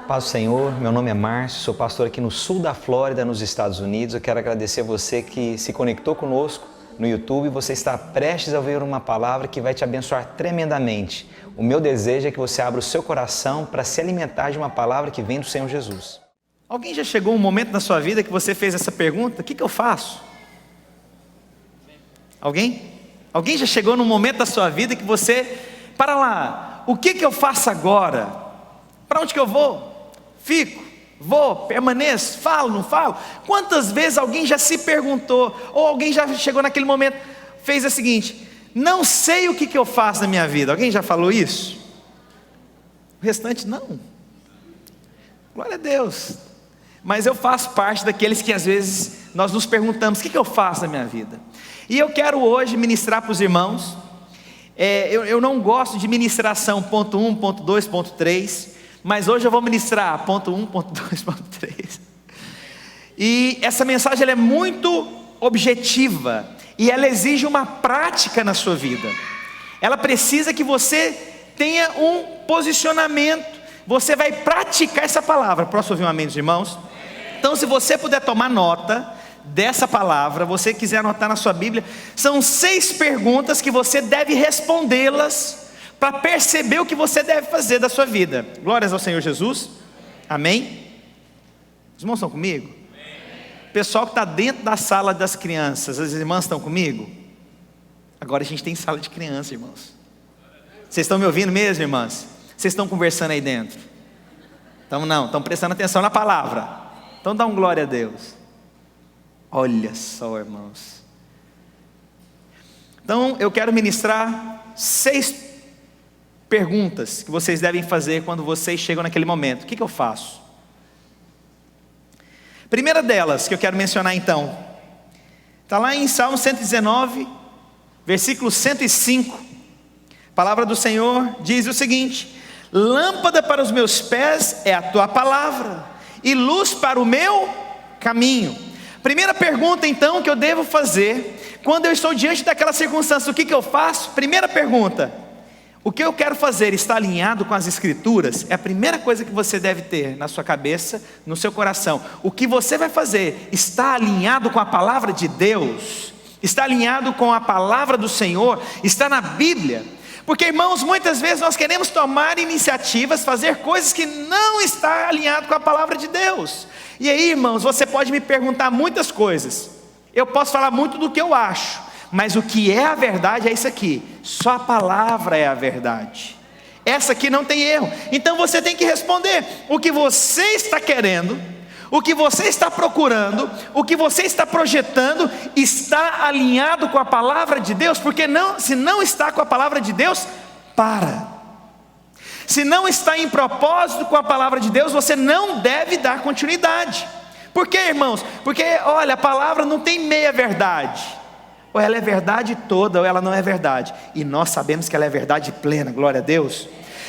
Paz do Senhor, meu nome é Márcio, sou pastor aqui no sul da Flórida, nos Estados Unidos. Eu quero agradecer a você que se conectou conosco no YouTube. Você está prestes a ouvir uma palavra que vai te abençoar tremendamente. O meu desejo é que você abra o seu coração para se alimentar de uma palavra que vem do Senhor Jesus. Alguém já chegou um momento na sua vida que você fez essa pergunta? O que eu faço? Alguém? Alguém já chegou num momento da sua vida que você, para lá, o que eu faço agora? Para onde que eu vou? Fico, vou, permaneço, falo, não falo? Quantas vezes alguém já se perguntou, ou alguém já chegou naquele momento, fez o seguinte: não sei o que eu faço na minha vida. Alguém já falou isso? O restante não. Glória a Deus. Mas eu faço parte daqueles que às vezes nós nos perguntamos: o que eu faço na minha vida? E eu quero hoje ministrar para os irmãos. Eu não gosto de ministração ponto 1, ponto 2, ponto 3, mas hoje eu vou ministrar ponto 1, ponto 2, ponto 3. E essa mensagem ela é muito objetiva e ela exige uma prática na sua vida. Ela precisa que você tenha um posicionamento. Você vai praticar essa palavra. Posso ouvir um amém dos irmãos? Então, se você puder tomar nota dessa palavra, você quiser anotar na sua Bíblia, são 6 perguntas que você deve respondê-las para perceber o que você deve fazer da sua vida. Glórias ao Senhor Jesus. Amém? Os irmãos estão comigo? O pessoal que está dentro da sala das crianças, as irmãs estão comigo? Agora a gente tem sala de criança, irmãos. Vocês estão me ouvindo mesmo, irmãs? Vocês estão conversando aí dentro? Estão prestando atenção na palavra. Então dá um glória a Deus. Olha só, irmãos. Então eu quero ministrar 6 perguntas que vocês devem fazer quando vocês chegam naquele momento. O que eu faço? Primeira delas que eu quero mencionar então, está lá em Salmo 119, versículo 105. A palavra do Senhor diz o seguinte: lâmpada para os meus pés é a tua palavra, e luz para o meu caminho. Primeira pergunta então que eu devo fazer, quando eu estou diante daquela circunstância, o que eu faço? Primeira pergunta: o que eu quero fazer está alinhado com as Escrituras? É a primeira coisa que você deve ter na sua cabeça, no seu coração. O que você vai fazer está alinhado com a palavra de Deus? Está alinhado com a palavra do Senhor? Está na Bíblia? Porque, irmãos, muitas vezes nós queremos tomar iniciativas, fazer coisas que não estão alinhado com a palavra de Deus. E aí, irmãos, você pode me perguntar muitas coisas. Eu posso falar muito do que eu acho, mas o que é a verdade é isso aqui: só a palavra é a verdade. Essa aqui não tem erro. Então você tem que responder o que você está querendo, o que você está procurando, o que você está projetando, está alinhado com a palavra de Deus? Porque se não está com a palavra de Deus, para. Se não está em propósito com a palavra de Deus, você não deve dar continuidade. Por quê, irmãos? Porque, olha, a palavra não tem meia verdade. Ou ela é verdade toda, ou ela não é verdade. E nós sabemos que ela é verdade plena, glória a Deus.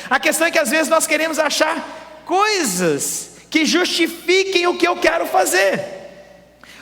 A questão é que às vezes nós queremos achar coisas que justifiquem o que eu quero fazer.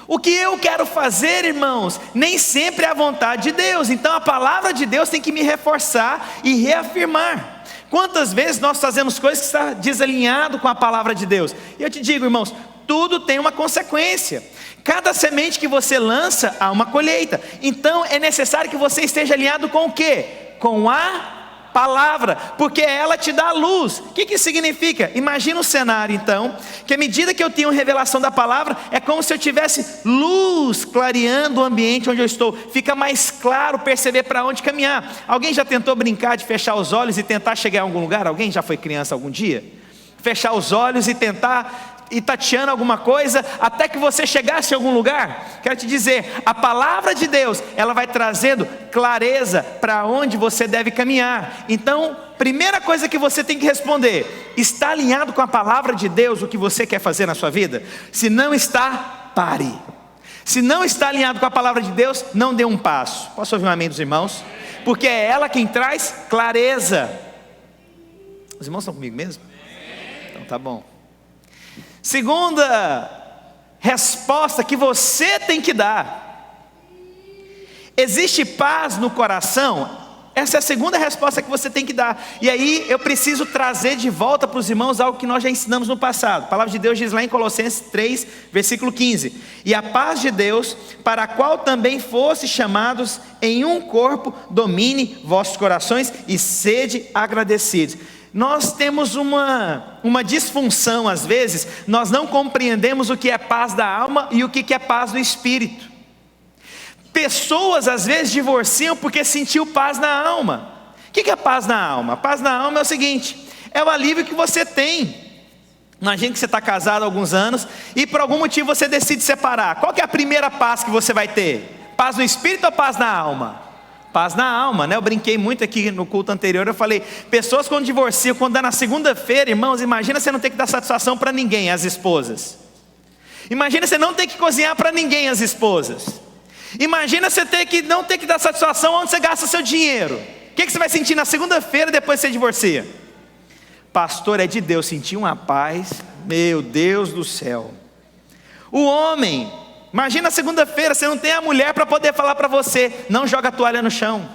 O que eu quero fazer, irmãos, nem sempre é a vontade de Deus. Então a palavra de Deus tem que me reforçar e reafirmar. Quantas vezes nós fazemos coisas que estão desalinhado com a palavra de Deus? E eu te digo, irmãos, tudo tem uma consequência. Cada semente que você lança, há uma colheita. Então é necessário que você esteja alinhado com o quê? Com a palavra, porque ela te dá luz. O que isso significa? Imagina um cenário então, que à medida que eu tenho revelação da palavra, é como se eu tivesse luz clareando o ambiente onde eu estou. Fica mais claro perceber para onde caminhar. Alguém já tentou brincar de fechar os olhos e tentar chegar em algum lugar? Alguém já foi criança algum dia? Fechar os olhos e tentar e tateando alguma coisa até que você chegasse em algum lugar? Quero te dizer, a palavra de Deus, ela vai trazendo clareza para onde você deve caminhar. Então, primeira coisa que você tem que responder: está alinhado com a palavra de Deus o que você quer fazer na sua vida? Se não está, pare. Se não está alinhado com a palavra de Deus, não dê um passo. Posso ouvir um amém dos irmãos? Porque é ela quem traz clareza. Os irmãos estão comigo mesmo? Então tá bom. Segunda resposta que você tem que dar: existe paz no coração? Essa é a segunda resposta que você tem que dar. E aí eu preciso trazer de volta para os irmãos algo que nós já ensinamos no passado. A palavra de Deus diz lá em Colossenses 3, versículo 15: e a paz de Deus, para a qual também fosse chamados em um corpo, domine vossos corações e sede agradecidos. Nós temos uma disfunção às vezes, nós não compreendemos o que é paz da alma e o que é paz do espírito. Pessoas às vezes divorciam porque sentiu paz na alma. O que é paz na alma? Paz na alma é o seguinte: é o alívio que você tem. Imagina que você está casado há alguns anos e por algum motivo você decide separar. Qual que é a primeira paz que você vai ter? Paz no espírito ou paz na alma? Paz na alma, né? Eu brinquei muito aqui no culto anterior, eu falei, pessoas quando divorciam, quando dá na segunda-feira, irmãos, imagina você não ter que dar satisfação para ninguém, as esposas. Imagina você não ter que cozinhar para ninguém, as esposas. Imagina você não ter que dar satisfação onde você gasta seu dinheiro. O que você vai sentir na segunda-feira depois que você divorcia? Pastor, é de Deus, sentir uma paz, meu Deus do céu. O homem, imagina segunda-feira, você não tem a mulher para poder falar para você, não joga a toalha no chão,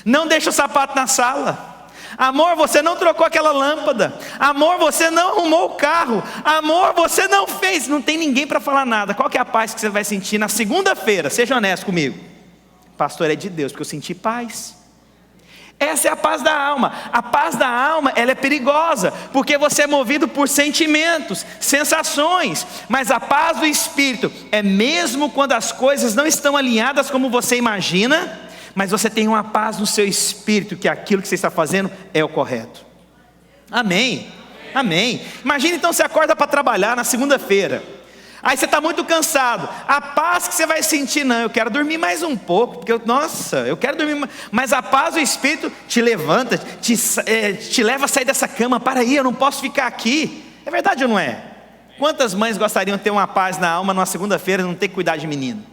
não deixa o sapato na sala. Amor, você não trocou aquela lâmpada. Amor, você não arrumou o carro. Amor, você não fez. Não tem ninguém para falar nada. Qual que é a paz que você vai sentir na segunda-feira? Seja honesto comigo. Pastor, é de Deus, porque eu senti paz. Essa é a paz da alma. A paz da alma, ela é perigosa, porque você é movido por sentimentos, sensações. Mas a paz do espírito é mesmo quando as coisas não estão alinhadas como você imagina, mas você tem uma paz no seu espírito, que aquilo que você está fazendo é o correto. Amém? Amém. Imagina então você acorda para trabalhar na segunda-feira, aí você está muito cansado. A paz que você vai sentir, não, eu quero dormir mais um pouco, porque eu quero dormir mais. Mas a paz do espírito te levanta, te leva a sair dessa cama. Para aí, eu não posso ficar aqui. É verdade ou não é? Quantas mães gostariam de ter uma paz na alma numa segunda-feira e não ter que cuidar de menino?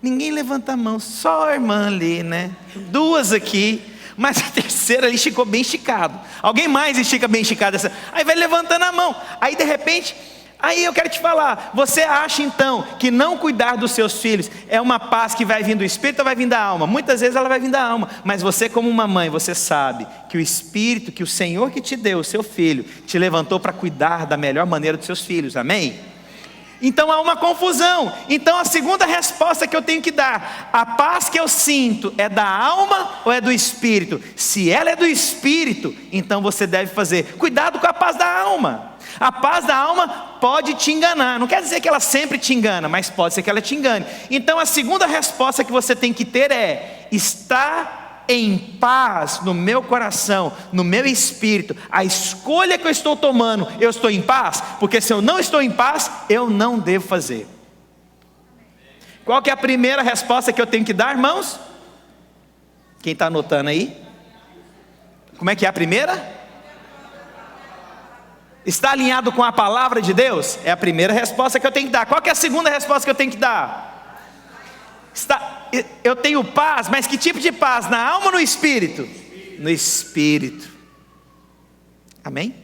Ninguém levanta a mão, só a irmã ali, né? Duas aqui, mas a terceira ali esticou bem esticado. Alguém mais estica bem esticado essa? Aí vai levantando a mão. Aí de repente, aí eu quero te falar, você acha então que não cuidar dos seus filhos é uma paz que vai vir do espírito ou vai vir da alma? Muitas vezes ela vai vir da alma, mas você como uma mãe, você sabe que o espírito, que o Senhor que te deu, o seu filho, te levantou para cuidar da melhor maneira dos seus filhos, amém? Então há uma confusão. Então a segunda resposta que eu tenho que dar: a paz que eu sinto é da alma ou é do espírito? Se ela é do espírito, então você deve fazer cuidado com a paz da alma. A paz da alma pode te enganar. Não quer dizer que ela sempre te engana, mas pode ser que ela te engane. Então a segunda resposta que você tem que ter é: está em paz no meu coração, no meu espírito, a escolha que eu estou tomando, eu estou em paz? Porque se eu não estou em paz, eu não devo fazer. Qual que é a primeira resposta que eu tenho que dar, irmãos? Quem está anotando aí? Como é que é a primeira? Está alinhado com a palavra de Deus? É a primeira resposta que eu tenho que dar. Qual que é a segunda resposta que eu tenho que dar? Eu tenho paz, mas que tipo de paz? Na alma ou no espírito? No espírito. Amém?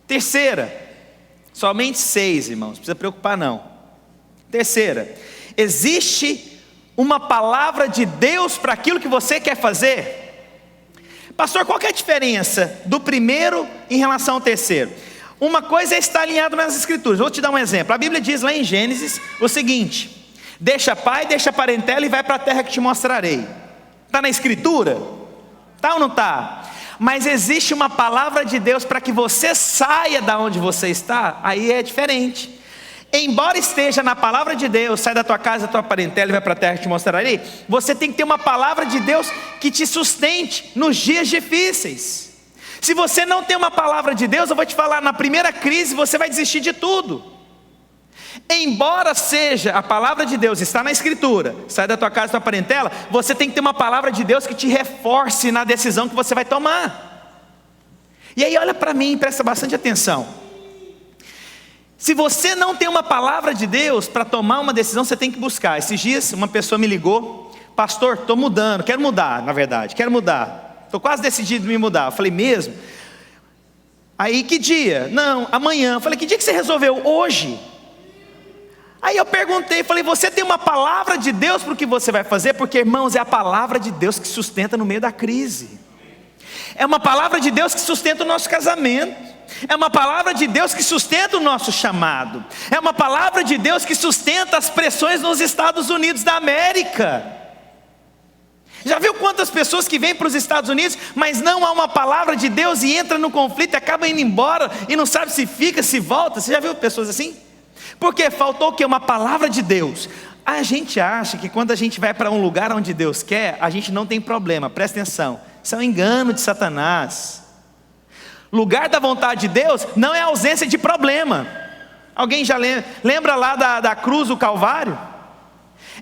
Terceira, somente 6, irmãos, não precisa preocupar não. Terceira, existe uma palavra de Deus para aquilo que você quer fazer? Pastor, qual que é a diferença do primeiro em relação ao terceiro? Uma coisa é estar alinhado nas escrituras. Vou te dar um exemplo. A Bíblia diz lá em Gênesis o seguinte: deixa pai, deixa parentela e vai para a terra que te mostrarei. Está na escritura? Está ou não está? Mas existe uma palavra de Deus para que você saia da onde você está? Aí é diferente. Embora esteja na palavra de Deus, sai da tua casa, da tua parentela e vai para a terra que te mostrarei, você tem que ter uma palavra de Deus que te sustente nos dias difíceis. Se você não tem uma palavra de Deus, eu vou te falar, na primeira crise você vai desistir de tudo. Embora seja a palavra de Deus, está na escritura, sai da tua casa, da tua parentela, você tem que ter uma palavra de Deus que te reforce na decisão que você vai tomar. E aí olha para mim e presta bastante atenção. Se você não tem uma palavra de Deus para tomar uma decisão, você tem que buscar. Esses dias uma pessoa me ligou: pastor, estou mudando, quero mudar, na verdade, quero mudar, estou quase decidido me mudar. Eu falei, mesmo? Aí que dia? Não, amanhã. Eu falei, que dia que você resolveu? Hoje. Aí eu perguntei, falei, você tem uma palavra de Deus para o que você vai fazer? Porque, irmãos, é a palavra de Deus que sustenta no meio da crise. É uma palavra de Deus que sustenta o nosso casamento. É uma palavra de Deus que sustenta o nosso chamado. É uma palavra de Deus que sustenta as pressões nos Estados Unidos da América. Já viu quantas pessoas que vêm para os Estados Unidos, mas não há uma palavra de Deus e entra no conflito e acaba indo embora e não sabe se fica, se volta? Você já viu pessoas assim? Porque faltou o quê? Uma palavra de Deus. A gente acha que quando a gente vai para um lugar onde Deus quer, a gente não tem problema. Presta atenção, isso é um engano de Satanás. Lugar da vontade de Deus não é ausência de problema. Alguém já lembra lá da cruz do Calvário?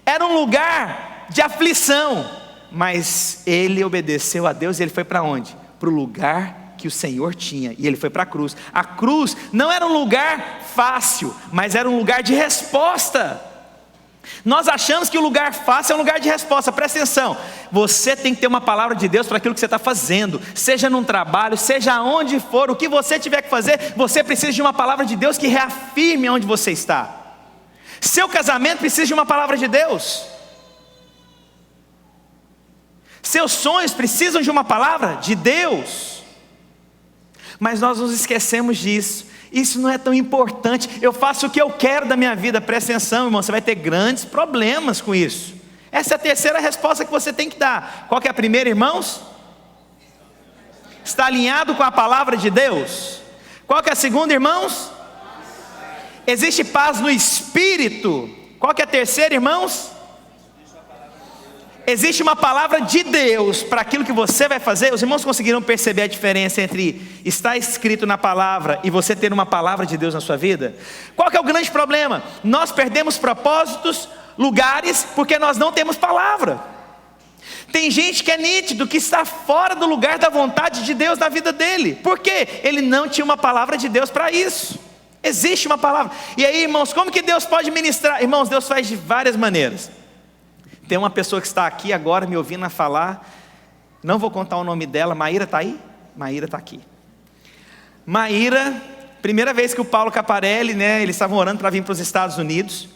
Era um lugar de aflição, mas ele obedeceu a Deus e ele foi para onde? Para o lugar que o Senhor tinha, e ele foi para a cruz. A cruz não era um lugar fácil, mas era um lugar de resposta. Nós achamos que o lugar fácil é um lugar de resposta. Presta atenção, você tem que ter uma palavra de Deus para aquilo que você está fazendo, seja num trabalho, seja onde for, o que você tiver que fazer, você precisa de uma palavra de Deus que reafirme onde você está. Seu casamento precisa de uma palavra de Deus. Seus sonhos precisam de uma palavra de Deus. Mas nós nos esquecemos disso. Isso não é tão importante. Eu faço o que eu quero da minha vida. Presta atenção, irmão, você vai ter grandes problemas com isso. Essa é a terceira resposta que você tem que dar. Qual que é a primeira, irmãos? Está alinhado com a palavra de Deus. Qual que é a segunda, irmãos? Existe paz no Espírito. Qual que é a terceira, irmãos? Existe uma palavra de Deus para aquilo que você vai fazer. Os irmãos conseguiram perceber a diferença entre estar escrito na palavra e você ter uma palavra de Deus na sua vida? Qual que é o grande problema? Nós perdemos propósitos, lugares, porque nós não temos palavra. Tem gente que é nítido, que está fora do lugar da vontade de Deus na vida dele. Por quê? Ele não tinha uma palavra de Deus para isso. Existe uma palavra. E aí, irmãos, como que Deus pode ministrar? Irmãos, Deus faz de várias maneiras. Tem uma pessoa que está aqui agora me ouvindo a falar, não vou contar o nome dela. Maíra está aí? Maíra está aqui. Maíra, primeira vez que o Paulo Caparelli, eles estavam orando para vir para os Estados Unidos,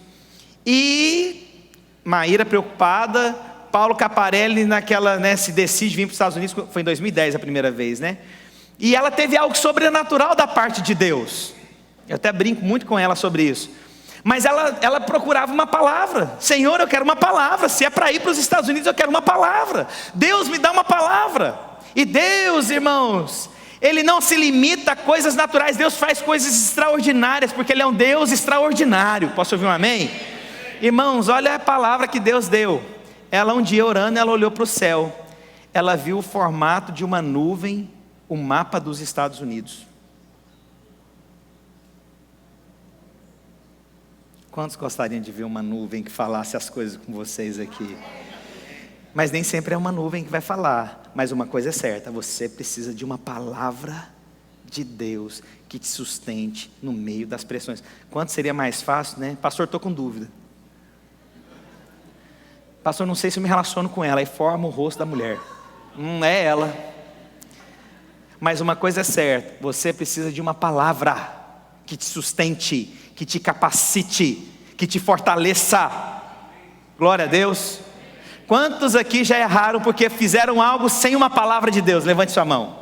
e Maíra preocupada, Paulo Caparelli se decide vir para os Estados Unidos, foi em 2010 a primeira vez, e ela teve algo sobrenatural da parte de Deus. Eu até brinco muito com ela sobre isso. Mas ela procurava uma palavra. Senhor, eu quero uma palavra. Se é para ir para os Estados Unidos, eu quero uma palavra. Deus me dá uma palavra. E Deus, irmãos, Ele não se limita a coisas naturais. Deus faz coisas extraordinárias, porque Ele é um Deus extraordinário. Posso ouvir um amém? Irmãos, olha a palavra que Deus deu. Ela um dia orando, ela olhou para o céu. Ela viu o formato de uma nuvem, o mapa dos Estados Unidos. Quantos gostariam de ver uma nuvem que falasse as coisas com vocês aqui? Mas nem sempre é uma nuvem que vai falar. Mas uma coisa é certa, você precisa de uma palavra de Deus que te sustente no meio das pressões. Quanto seria mais fácil, Pastor, estou com dúvida. Pastor, não sei se eu me relaciono com ela. Aí forma o rosto da mulher. É ela. Mas uma coisa é certa, você precisa de uma palavra que te sustente, que te capacite, que te fortaleça. Glória a Deus. Quantos aqui já erraram porque fizeram algo sem uma palavra de Deus? Levante sua mão.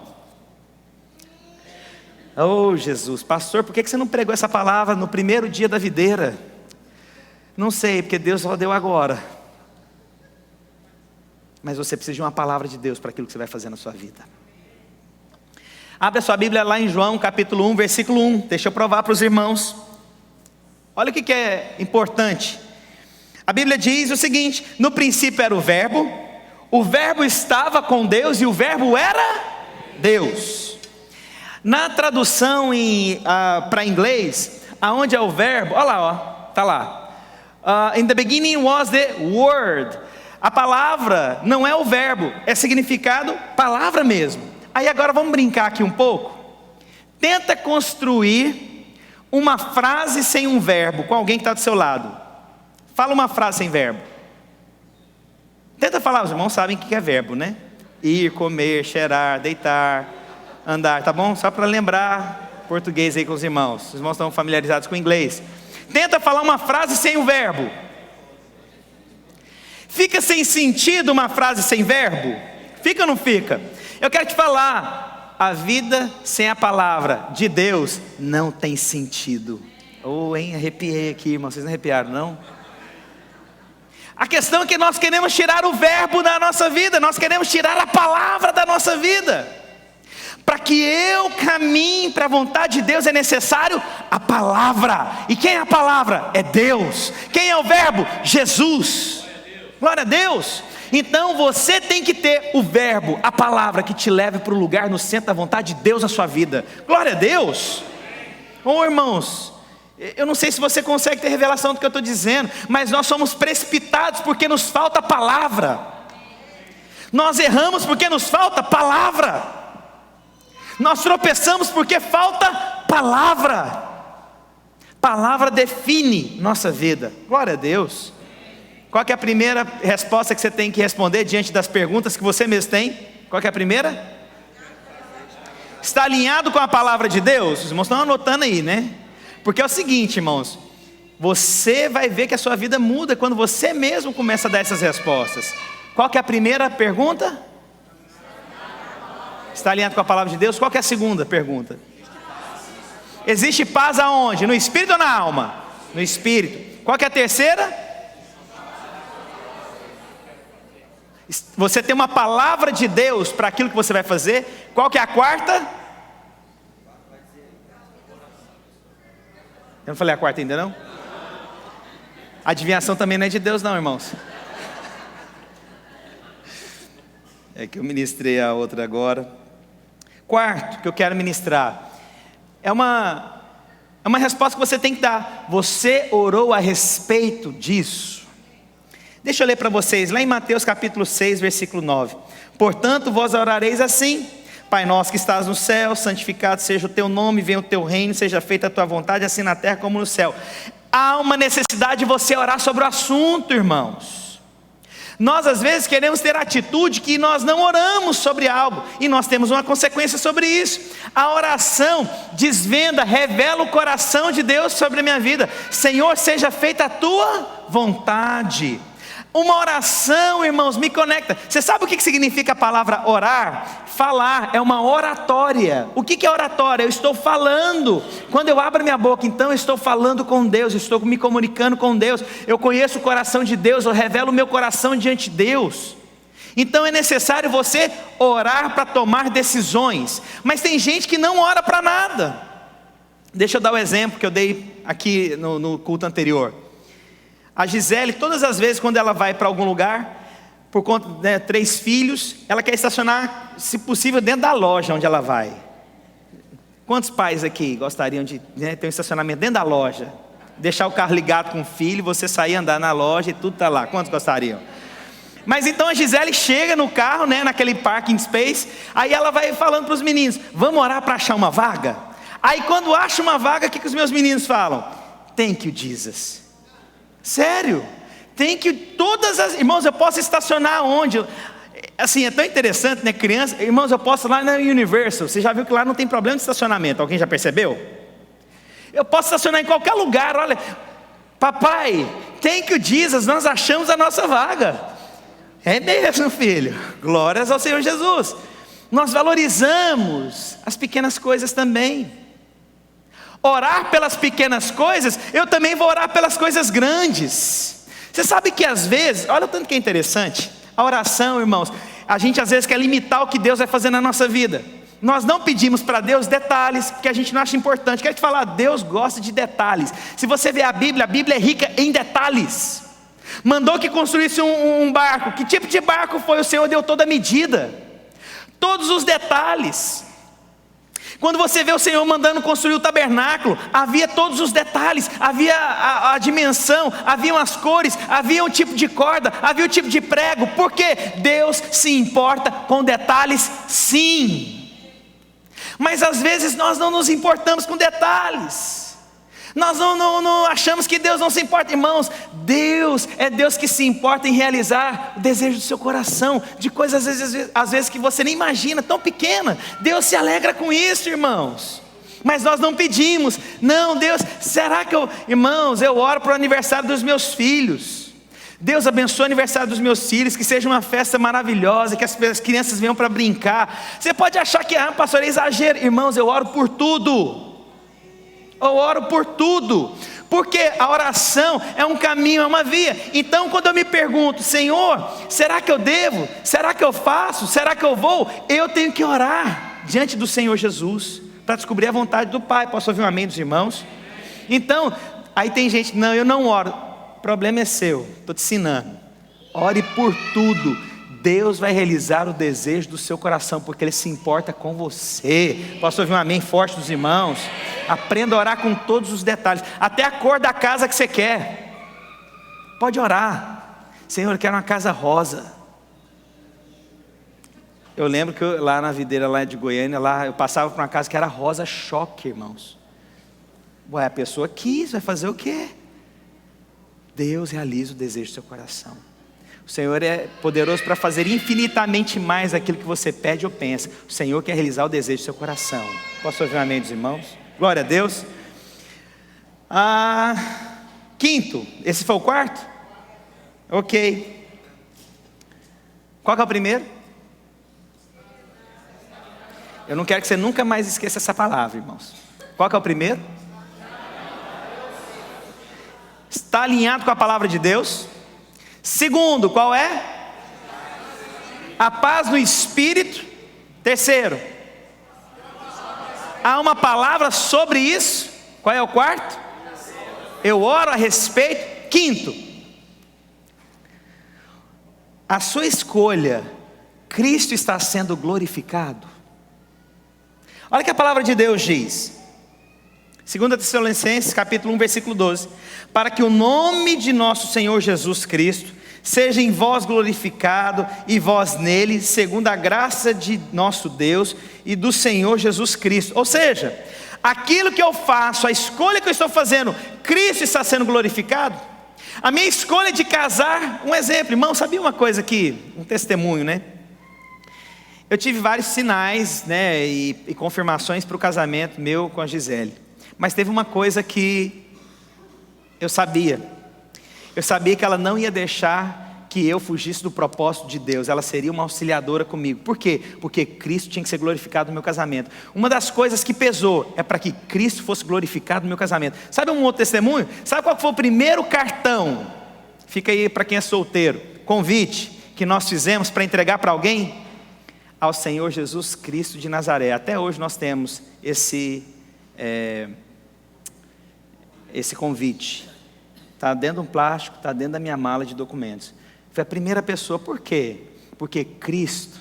Oh Jesus, pastor, por que você não pregou essa palavra no primeiro dia da videira? Não sei, porque Deus só deu agora. Mas você precisa de uma palavra de Deus para aquilo que você vai fazer na sua vida. Abre a sua Bíblia lá em João capítulo 1, versículo 1. Deixa eu provar para os irmãos. Olha o que é importante. A Bíblia diz o seguinte: no princípio era o verbo estava com Deus e o verbo era Deus. Na tradução para inglês, aonde é o verbo, olha lá, está lá. In the beginning was the word. A palavra não é o verbo, é significado palavra mesmo. Aí agora vamos brincar aqui um pouco. Tenta construir uma frase sem um verbo com alguém que está do seu lado. Fala uma frase sem verbo. Tenta falar, os irmãos sabem o que é verbo, Ir, comer, cheirar, deitar, andar, tá bom? Só para lembrar português aí com os irmãos. Os irmãos estão familiarizados com o inglês. Tenta falar uma frase sem o verbo. Fica sem sentido uma frase sem verbo? Fica ou não fica? Eu quero te falar, a vida sem a palavra de Deus não tem sentido. Arrepiei aqui, irmão, vocês não arrepiaram não? A questão é que nós queremos tirar o verbo da nossa vida, nós queremos tirar a palavra da nossa vida. Para que eu caminhe para a vontade de Deus é necessário a palavra. E quem é a palavra? É Deus. Quem é o verbo? Jesus. Glória a Deus. Então você tem que ter o verbo, a palavra que te leve para o lugar no centro da vontade de Deus na sua vida. Glória a Deus. Irmãos, eu não sei se você consegue ter revelação do que eu estou dizendo, mas nós somos precipitados porque nos falta palavra. Nós erramos porque nos falta palavra. Nós tropeçamos porque falta palavra. Palavra define nossa vida. Glória a Deus. Qual que é a primeira resposta que você tem que responder diante das perguntas que você mesmo tem? Qual que é a primeira? Está alinhado com a palavra de Deus? Os irmãos estão anotando aí, né? Porque é o seguinte, irmãos, você vai ver que a sua vida muda quando você mesmo começa a dar essas respostas. Qual que é a primeira pergunta? Está alinhado com a palavra de Deus? Qual que é a segunda pergunta? Existe paz aonde? No espírito ou na alma? No espírito. Qual que é a terceira? Você tem uma palavra de Deus para aquilo que você vai fazer. Qual que é a quarta? Eu não falei a quarta ainda não? A adivinhação também não é de Deus não, irmãos. É que eu ministrei a outra agora. Quarto que eu quero ministrar é uma resposta que você tem que dar. Você orou a respeito disso? Deixa eu ler para vocês, lá em Mateus capítulo 6, versículo 9. Portanto, vós orareis assim: Pai nosso que estás no céu, santificado seja o teu nome, venha o teu reino, seja feita a tua vontade, assim na terra como no céu. Há uma necessidade de você orar sobre o assunto, irmãos. Nós às vezes queremos ter atitude que nós não oramos sobre algo, e nós temos uma consequência sobre isso. A oração desvenda, revela o coração de Deus sobre a minha vida. Senhor, seja feita a tua vontade. Uma oração, irmãos, me conecta. Você sabe o que significa a palavra orar? Falar, é uma oratória. O que é oratória? Eu estou falando. Quando eu abro minha boca, então eu estou falando com Deus, eu estou me comunicando com Deus. Eu conheço o coração de Deus, eu revelo o meu coração diante de Deus. Então é necessário você orar para tomar decisões. Mas tem gente que não ora para nada. Deixa eu dar o exemplo que eu dei aqui no culto anterior. A Gisele, todas as vezes quando ela vai para algum lugar, por conta de 3 filhos, ela quer estacionar, se possível, dentro da loja onde ela vai. Quantos pais aqui gostariam de ter um estacionamento dentro da loja? Deixar o carro ligado com o filho, você sair andar na loja e tudo está lá. Quantos gostariam? Mas então a Gisele chega no carro, naquele parking space, aí ela vai falando para os meninos: vamos orar para achar uma vaga? Aí quando acha uma vaga, o que os meus meninos falam? Thank you, Jesus. Sério? Tem que todas as... Irmãos, eu posso estacionar onde? Assim, é tão interessante, né, criança? Irmãos, eu posso lá na Universal. Você já viu que lá não tem problema de estacionamento? Alguém já percebeu? Eu posso estacionar em qualquer lugar. Olha, papai, thank you, Jesus, nós achamos a nossa vaga. É mesmo, filho. Glórias ao Senhor Jesus. Nós valorizamos as pequenas coisas também. Orar pelas pequenas coisas, eu também vou orar pelas coisas grandes. Você sabe que às vezes, olha o tanto que é interessante, a oração, irmãos, a gente às vezes quer limitar o que Deus vai fazer na nossa vida. Nós não pedimos para Deus detalhes, porque a gente não acha importante. Quero te falar, Deus gosta de detalhes. Se você ver a Bíblia é rica em detalhes. Mandou que construísse um barco. Que tipo de barco foi? O Senhor deu toda a medida, todos os detalhes. Quando você vê o Senhor mandando construir o tabernáculo, havia todos os detalhes, havia a dimensão, haviam as cores, havia um tipo de corda, havia o tipo de prego. Porque Deus se importa com detalhes, sim. Mas às vezes nós não nos importamos com detalhes. Nós não achamos que Deus não se importa. Irmãos, Deus é Deus que se importa em realizar o desejo do seu coração, de coisas às vezes que você nem imagina, tão pequena. Deus se alegra com isso, irmãos. Mas nós não pedimos. Não, Deus, será que irmãos, eu oro para o aniversário dos meus filhos. Deus abençoe o aniversário dos meus filhos, que seja uma festa maravilhosa, que as crianças venham para brincar. Você pode achar que, pastor, é exagero. Irmãos, eu oro por tudo. Eu oro por tudo. Porque a oração é um caminho, é uma via. Então quando eu me pergunto, Senhor, será que eu devo? Será que eu faço? Será que eu vou? Eu tenho que orar diante do Senhor Jesus, para descobrir a vontade do Pai. Posso ouvir um amém dos irmãos? Então, aí tem gente, não, eu não oro. O problema é seu, estou te ensinando. Ore por tudo. Deus vai realizar o desejo do seu coração, porque Ele se importa com você. Posso ouvir um amém forte dos irmãos? Aprenda a orar com todos os detalhes, até a cor da casa que você quer. Pode orar. Senhor, eu quero uma casa rosa. Eu lembro que lá na videira lá de Goiânia, lá eu passava por uma casa que era rosa choque, irmãos. Ué, a pessoa quis, vai fazer o quê? Deus realiza o desejo do seu coração. O Senhor é poderoso para fazer infinitamente mais daquilo que você pede ou pensa. O Senhor quer realizar o desejo do seu coração. Posso ouvir um amém dos irmãos? Glória a Deus. Quinto, esse foi o quarto? Ok. Qual que é o primeiro? Eu não quero que você nunca mais esqueça essa palavra, irmãos. Qual que é o primeiro? Está alinhado com a palavra de Deus. Segundo, qual é? A paz no Espírito. Terceiro, há uma palavra sobre isso. Qual é o quarto? Eu oro a respeito. Quinto, a sua escolha, Cristo está sendo glorificado. Olha o que a palavra de Deus diz, 2 Tessalonicenses capítulo 1 versículo 12, para que o nome de nosso Senhor Jesus Cristo seja em vós glorificado e vós nele, segundo a graça de nosso Deus e do Senhor Jesus Cristo. Ou seja, aquilo que eu faço, a escolha que eu estou fazendo, Cristo está sendo glorificado. A minha escolha de casar, um exemplo, irmão, sabia uma coisa aqui, um testemunho, né? Eu tive vários sinais, né, e confirmações para o casamento meu com a Gisele. Mas teve uma coisa que eu sabia que ela não ia deixar que eu fugisse do propósito de Deus. Ela seria uma auxiliadora comigo. Por quê? Porque Cristo tinha que ser glorificado no meu casamento. Uma das coisas que pesou é para que Cristo fosse glorificado no meu casamento. Sabe um outro testemunho? Sabe qual foi o primeiro cartão? Fica aí para quem é solteiro. Convite que nós fizemos para entregar para alguém? Ao Senhor Jesus Cristo de Nazaré. Até hoje nós temos esse convite. Está dentro de um plástico, está dentro da minha mala de documentos. Foi a primeira pessoa. Por quê? Porque Cristo,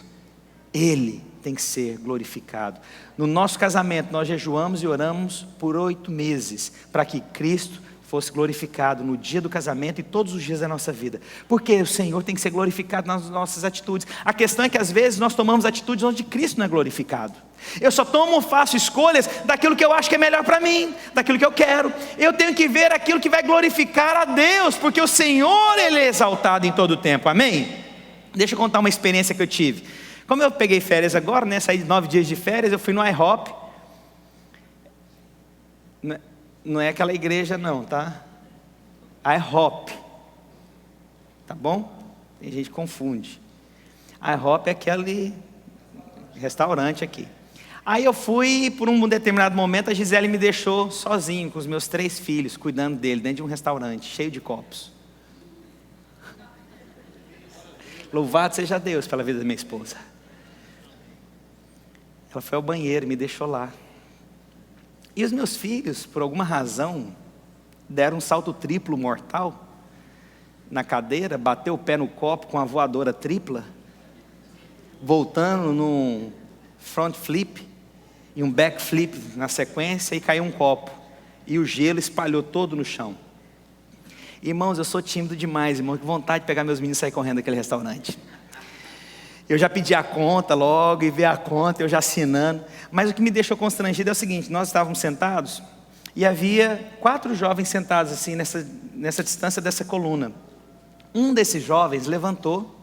Ele tem que ser glorificado. No nosso casamento nós jejuamos e oramos por 8 meses, para que Cristo fosse glorificado no dia do casamento e todos os dias da nossa vida. Porque o Senhor tem que ser glorificado nas nossas atitudes. A questão é que às vezes nós tomamos atitudes onde Cristo não é glorificado. Eu só faço escolhas daquilo que eu acho que é melhor para mim, daquilo que eu quero. Eu tenho que ver aquilo que vai glorificar a Deus, porque o Senhor, Ele é exaltado em todo o tempo, amém? Deixa eu contar uma experiência que eu tive. Como eu peguei férias agora, né, saí de 9 dias de férias, eu fui no IHOP. Não é aquela igreja não, tá? IHOP, tá bom? Tem gente que confunde. IHOP é aquele restaurante aqui. Aí eu fui, por um determinado momento, a Gisele me deixou sozinho com os meus 3 filhos, cuidando dele, dentro de um restaurante, cheio de copos. Louvado seja Deus pela vida da minha esposa. Ela foi ao banheiro, me deixou lá. E os meus filhos, por alguma razão, deram um salto triplo mortal na cadeira, bateu o pé no copo com a voadora tripla, voltando num front flip e um back flip na sequência, e caiu um copo. E o gelo espalhou todo no chão. Irmãos, eu sou tímido demais, irmão, que vontade de pegar meus meninos e sair correndo daquele restaurante. Eu já pedi a conta logo, e ver a conta, eu já assinando. Mas o que me deixou constrangido é o seguinte: nós estávamos sentados, e havia 4 jovens sentados assim, nessa distância dessa coluna. Um desses jovens levantou,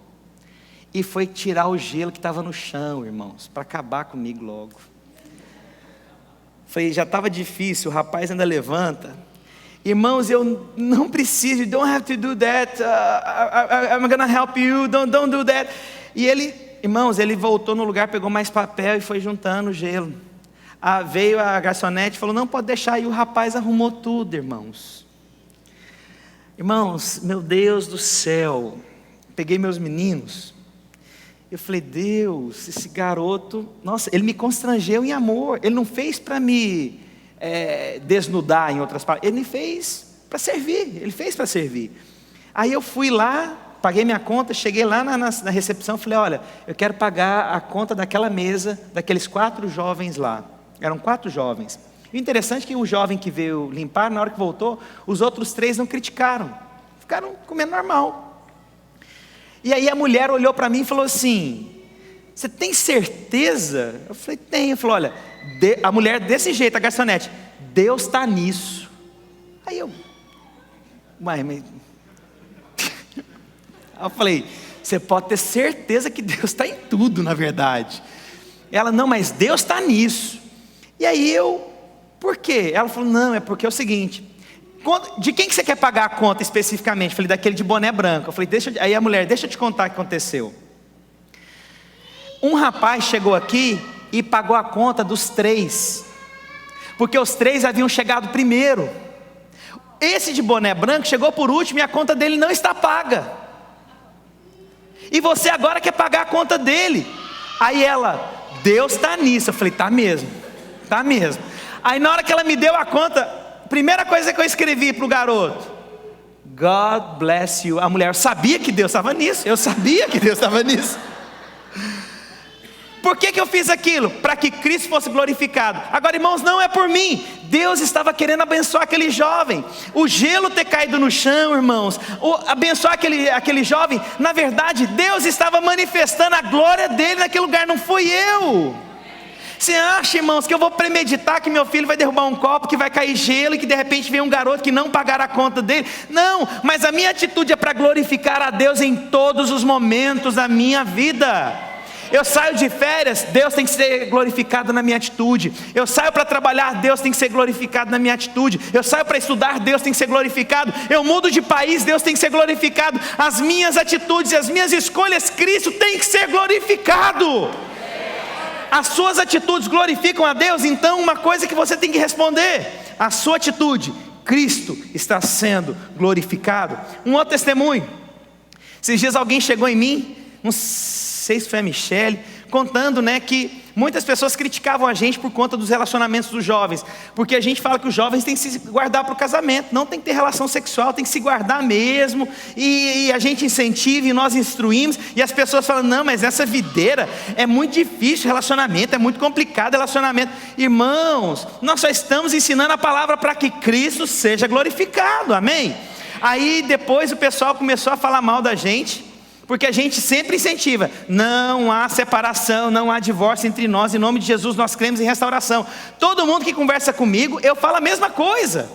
e foi tirar o gelo que estava no chão, irmãos, para acabar comigo logo. Falei, já estava difícil, o rapaz ainda levanta. Irmãos, eu não preciso, you don't have to do that, I'm gonna help you, don't do that. E ele, irmãos, ele voltou no lugar, pegou mais papel e foi juntando o gelo. Veio a garçonete e falou, não, pode deixar. E o rapaz arrumou tudo, irmãos. Irmãos, meu Deus do céu. Peguei meus meninos. Eu falei, Deus, esse garoto, nossa, ele me constrangeu em amor. Ele não fez para me desnudar, em outras palavras. Ele me fez para servir, ele fez para servir. Aí eu fui lá, paguei minha conta, cheguei lá na recepção, falei, olha, eu quero pagar a conta daquela mesa, daqueles 4 jovens lá. Eram 4 jovens. O interessante é que o jovem que veio limpar, na hora que voltou, os outros 3 não criticaram. Ficaram comendo normal. E aí a mulher olhou para mim e falou assim, você tem certeza? Eu falei, tenho. Falou, olha, a mulher desse jeito, a garçonete, Deus está nisso. Aí eu, mas... eu falei, você pode ter certeza que Deus está em tudo, na verdade. Ela, não, mas Deus está nisso. E aí eu, por quê? Ela falou, não, é porque é o seguinte, de quem que você quer pagar a conta especificamente? Eu falei, daquele de boné branco. Eu falei, aí a mulher, deixa eu te contar o que aconteceu. Um rapaz chegou aqui e pagou a conta dos 3, porque os 3 haviam chegado primeiro. Esse de boné branco chegou por último e a conta dele não está paga. E você agora quer pagar a conta dele. Aí ela, Deus está nisso. Eu falei, tá mesmo, tá mesmo. Aí na hora que ela me deu a conta, primeira coisa que eu escrevi para o garoto, God bless you. A mulher, eu sabia que Deus estava nisso. Eu sabia que Deus estava nisso. Por que eu fiz aquilo? Para que Cristo fosse glorificado. Agora, irmãos, não é por mim. Deus estava querendo abençoar aquele jovem. O gelo ter caído no chão, irmãos, abençoar aquele jovem. Na verdade, Deus estava manifestando a glória dele naquele lugar, não fui eu. Você acha, irmãos, que eu vou premeditar que meu filho vai derrubar um copo, que vai cair gelo e que de repente vem um garoto que não pagará a conta dele? Não, mas a minha atitude é para glorificar a Deus em todos os momentos da minha vida. Eu saio de férias, Deus tem que ser glorificado na minha atitude. Eu saio para trabalhar, Deus tem que ser glorificado na minha atitude. Eu saio para estudar, Deus tem que ser glorificado. Eu mudo de país, Deus tem que ser glorificado. As minhas atitudes, as minhas escolhas, Cristo tem que ser glorificado. As suas atitudes glorificam a Deus? Então uma coisa que você tem que responder, a sua atitude, Cristo está sendo glorificado. Um outro testemunho, esses dias alguém chegou em mim, não sei se foi a Michele, contando, que muitas pessoas criticavam a gente por conta dos relacionamentos dos jovens, porque a gente fala que os jovens têm que se guardar para o casamento, não tem que ter relação sexual, tem que se guardar mesmo, e a gente incentiva e nós instruímos, e as pessoas falam, não, mas essa videira é muito difícil relacionamento, é muito complicado relacionamento. Irmãos, nós só estamos ensinando a palavra para que Cristo seja glorificado, amém? Aí depois o pessoal começou a falar mal da gente, porque a gente sempre incentiva, não há separação, não há divórcio entre nós, em nome de Jesus nós cremos em restauração. Todo mundo que conversa comigo, eu falo a mesma coisa.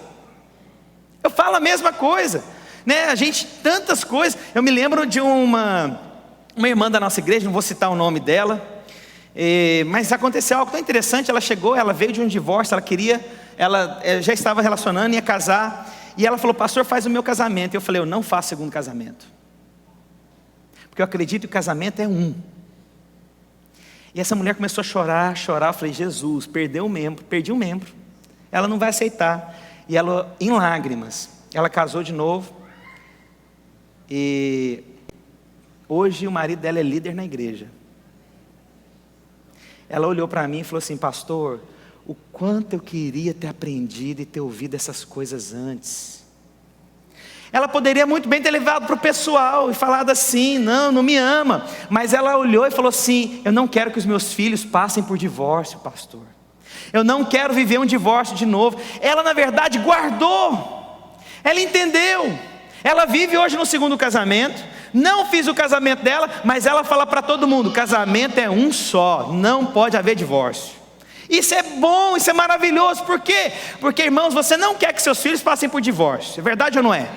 Eu falo a mesma coisa, A gente, tantas coisas. Eu me lembro de uma irmã da nossa igreja, não vou citar o nome dela, mas aconteceu algo tão interessante. Ela chegou, ela veio de um divórcio, ela já estava relacionando, ia casar, e ela falou, pastor, faz o meu casamento. Eu falei, eu não faço segundo casamento, porque eu acredito que o casamento é um. E essa mulher começou a chorar. Eu falei, Jesus, perdi um membro. Ela não vai aceitar. E ela, em lágrimas, ela casou de novo. E hoje o marido dela é líder na igreja. Ela olhou para mim e falou assim, pastor, o quanto eu queria ter aprendido e ter ouvido essas coisas antes. Ela poderia muito bem ter levado para o pessoal e falado assim, não me ama. Mas ela olhou e falou assim, eu não quero que os meus filhos passem por divórcio, pastor. Eu não quero viver um divórcio de novo. Ela na verdade guardou. Ela entendeu. Ela vive hoje no segundo casamento. Não fiz o casamento dela, mas ela fala para todo mundo, casamento é um só, não pode haver divórcio. Isso é bom, isso é maravilhoso. Por quê? Porque, irmãos, você não quer que seus filhos passem por divórcio. É verdade ou não é?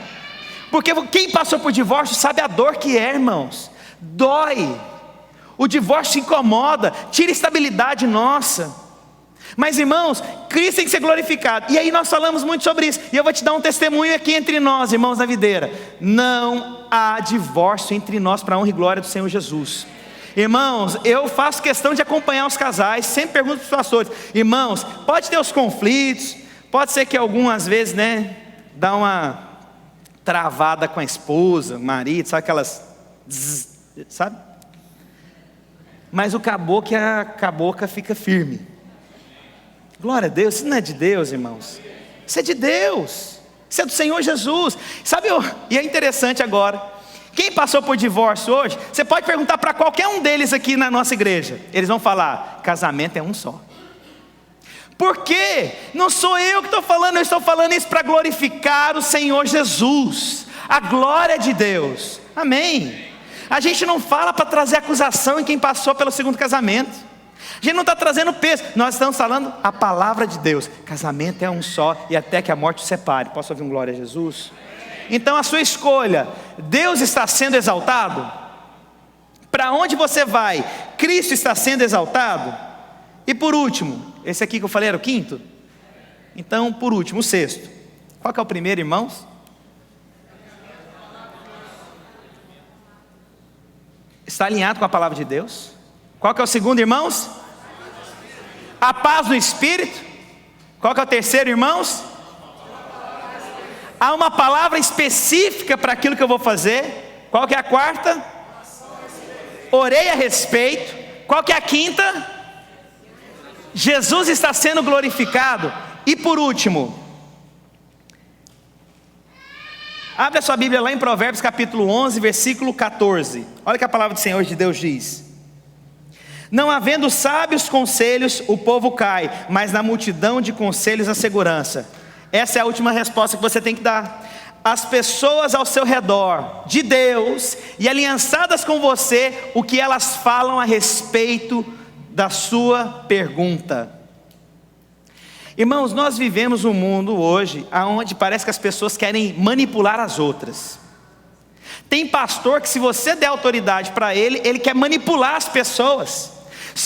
Porque quem passou por divórcio sabe a dor que é, irmãos. Dói. O divórcio incomoda, tira a estabilidade nossa. Mas irmãos, Cristo tem que ser glorificado. E aí nós falamos muito sobre isso. E eu vou te dar um testemunho aqui entre nós, irmãos da videira. Não há divórcio entre nós para a honra e glória do Senhor Jesus. Irmãos, eu faço questão de acompanhar os casais. Sempre pergunto para os pastores: irmãos, pode ter os conflitos, pode ser que algumas vezes, dá uma travada com a esposa, marido, sabe aquelas, sabe? Mas o caboclo, a cabocla fica firme. Glória a Deus. Isso não é de Deus, irmãos, isso é de Deus, isso é do Senhor Jesus. Sabe, e é interessante agora, quem passou por divórcio hoje, você pode perguntar para qualquer um deles aqui na nossa igreja, eles vão falar: casamento é um só. Por quê? Não sou eu que estou falando, eu estou falando isso para glorificar o Senhor Jesus, a glória de Deus, amém? A gente não fala para trazer acusação em quem passou pelo segundo casamento. A gente não está trazendo peso, nós estamos falando a palavra de Deus. Casamento é um só, e até que a morte os separe. Posso ouvir um glória a Jesus? Então a sua escolha, Deus está sendo exaltado? Para onde você vai, Cristo está sendo exaltado? E por último, esse aqui que eu falei era o quinto? Então por último, o sexto. Qual que é o primeiro, irmãos? Está alinhado com a palavra de Deus? Qual que é o segundo, irmãos? A paz no Espírito. Qual que é o terceiro, irmãos? Há uma palavra específica para aquilo que eu vou fazer. Qual que é a quarta? Orei a respeito. Qual que é a quinta? Jesus está sendo glorificado. E por último, abre a sua Bíblia lá em Provérbios capítulo 11, versículo 14. Olha o que a palavra do Senhor de Deus diz: não havendo sábios conselhos, o povo cai, mas na multidão de conselhos a segurança. Essa é a última resposta que você tem que dar. As pessoas ao seu redor, de Deus, e aliançadas com você, o que elas falam a respeito da sua pergunta. Irmãos, nós vivemos um mundo hoje onde parece que as pessoas querem manipular as outras. Tem pastor que, se você der autoridade para ele, ele quer manipular as pessoas.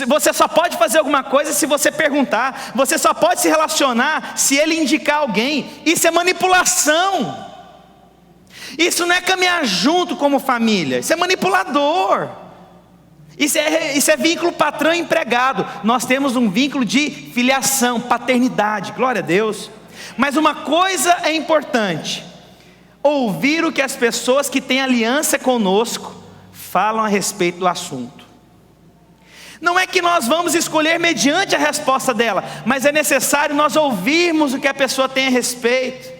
Você só pode fazer alguma coisa se você perguntar. Você só pode se relacionar se ele indicar alguém. Isso é manipulação. Isso não é caminhar junto como família. Isso é manipulador. Isso é vínculo patrão e empregado. Nós temos um vínculo de filiação, paternidade, glória a Deus. Mas uma coisa é importante: ouvir o que as pessoas que têm aliança conosco falam a respeito do assunto. Não é que nós vamos escolher mediante a resposta dela, mas é necessário nós ouvirmos o que a pessoa tem a respeito.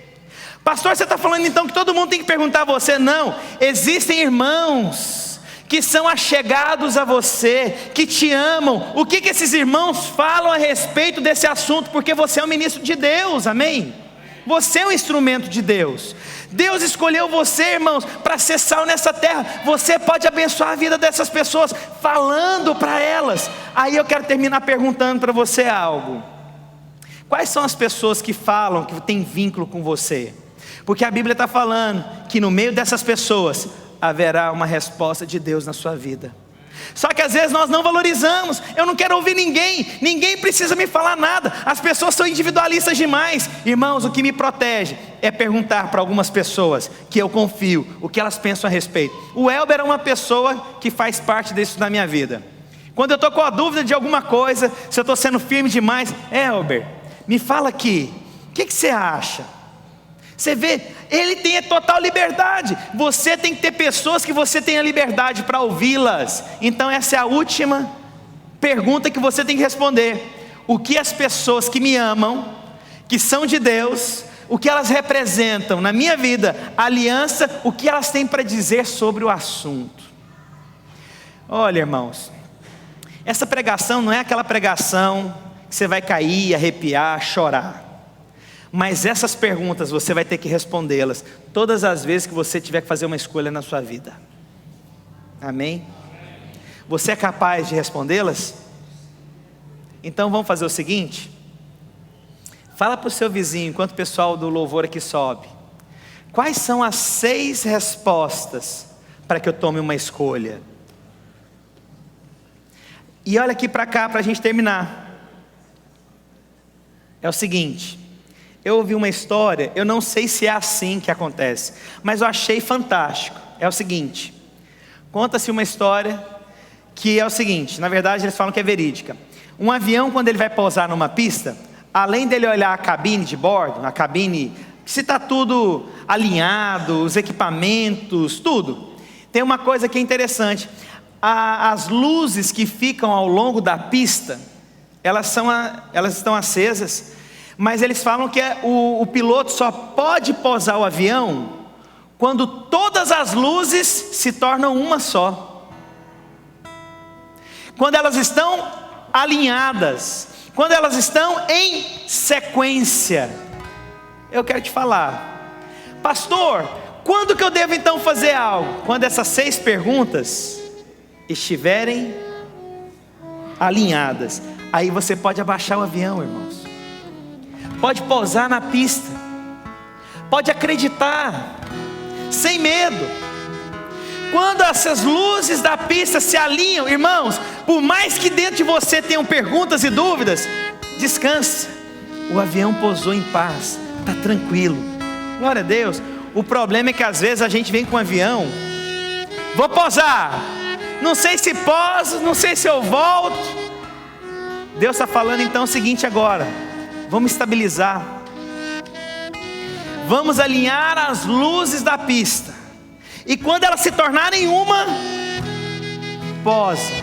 Pastor, você está falando então que todo mundo tem que perguntar a você? Não, existem irmãos que são achegados a você, que te amam. O que esses irmãos falam a respeito desse assunto? Porque você é um ministro de Deus, amém? Você é um instrumento de Deus. Deus escolheu você, irmãos, para ser sal nessa terra. Você pode abençoar a vida dessas pessoas, falando para elas. Aí eu quero terminar perguntando para você algo: quais são as pessoas que falam, que têm vínculo com você? Porque a Bíblia está falando que no meio dessas pessoas haverá uma resposta de Deus na sua vida. Só que às vezes nós não valorizamos. Eu não quero ouvir ninguém precisa me falar nada. As pessoas são individualistas demais. Irmãos, o que me protege é perguntar para algumas pessoas que eu confio o que elas pensam a respeito. O Elber é uma pessoa que faz parte disso na minha vida. Quando eu estou com a dúvida de alguma coisa, se eu estou sendo firme demais: Elber, me fala aqui, o que você acha? Você vê, ele tem a total liberdade. Você tem que ter pessoas que você tenha liberdade para ouvi-las. Então essa é a última pergunta que você tem que responder: o que as pessoas que me amam, que são de Deus, o que elas representam na minha vida, aliança, o que elas têm para dizer sobre o assunto? Olha, irmãos, essa pregação não é aquela pregação que você vai cair, arrepiar, chorar. Mas essas perguntas você vai ter que respondê-las todas as vezes que você tiver que fazer uma escolha na sua vida. Amém? Você é capaz de respondê-las? Então vamos fazer o seguinte: fala para o seu vizinho, enquanto o pessoal do louvor aqui sobe, quais são as 6 respostas para que eu tome uma escolha? E olha aqui para cá para a gente terminar. é o seguinte: eu ouvi uma história, eu não sei se é assim que acontece, mas eu achei fantástico. É o seguinte: conta-se uma história que é o seguinte, na verdade eles falam que é verídica. Um avião, quando ele vai pousar numa pista, além dele olhar a cabine de bordo, a cabine, se está tudo alinhado, os equipamentos, tudo, tem uma coisa que é interessante: as luzes que ficam ao longo da pista, elas estão acesas, mas eles falam que o piloto só pode pousar o avião quando todas as luzes se tornam uma só, quando elas estão alinhadas, quando elas estão em sequência. Eu quero te falar, pastor, quando que eu devo então fazer algo? Quando essas 6 perguntas estiverem alinhadas. Aí você pode abaixar o avião, irmãos, pode pousar na pista, pode acreditar, sem medo. Quando essas luzes da pista se alinham, irmãos, por mais que dentro de você tenham perguntas e dúvidas, descansa, o avião pousou em paz, está tranquilo, glória a Deus. O problema é que às vezes a gente vem com o avião, vou pousar, não sei se poso, não sei se eu volto. Deus está falando então o seguinte agora: vamos estabilizar, vamos alinhar as luzes da pista, e quando elas se tornarem uma, posa,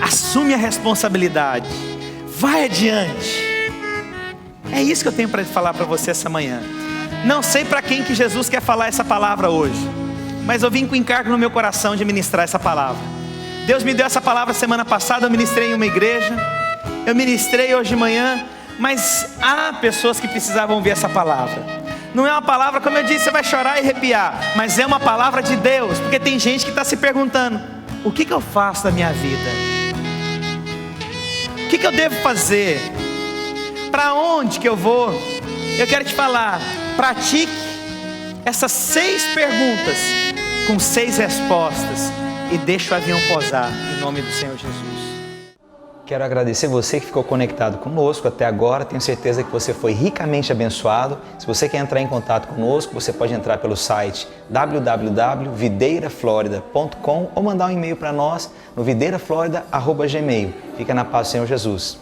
assume a responsabilidade, vai adiante. É isso que eu tenho para falar para você essa manhã. Não sei para quem que Jesus quer falar essa palavra hoje, mas eu vim com encargo no meu coração de ministrar essa palavra. Deus me deu essa palavra semana passada, eu ministrei em uma igreja, eu ministrei hoje de manhã, mas há pessoas que precisavam ouvir essa palavra. Não é uma palavra, como eu disse, você vai chorar e arrepiar, mas é uma palavra de Deus, porque tem gente que está se perguntando: o que eu faço da minha vida? O que eu devo fazer? Para onde que eu vou? Eu quero te falar, pratique essas 6 perguntas com 6 respostas e deixa o avião pousar, em nome do Senhor Jesus. Quero agradecer você que ficou conectado conosco até agora. Tenho certeza que você foi ricamente abençoado. Se você quer entrar em contato conosco, você pode entrar pelo site www.videiraflorida.com ou mandar um e-mail para nós no videiraflorida@gmail.com. Fica na paz do Senhor Jesus.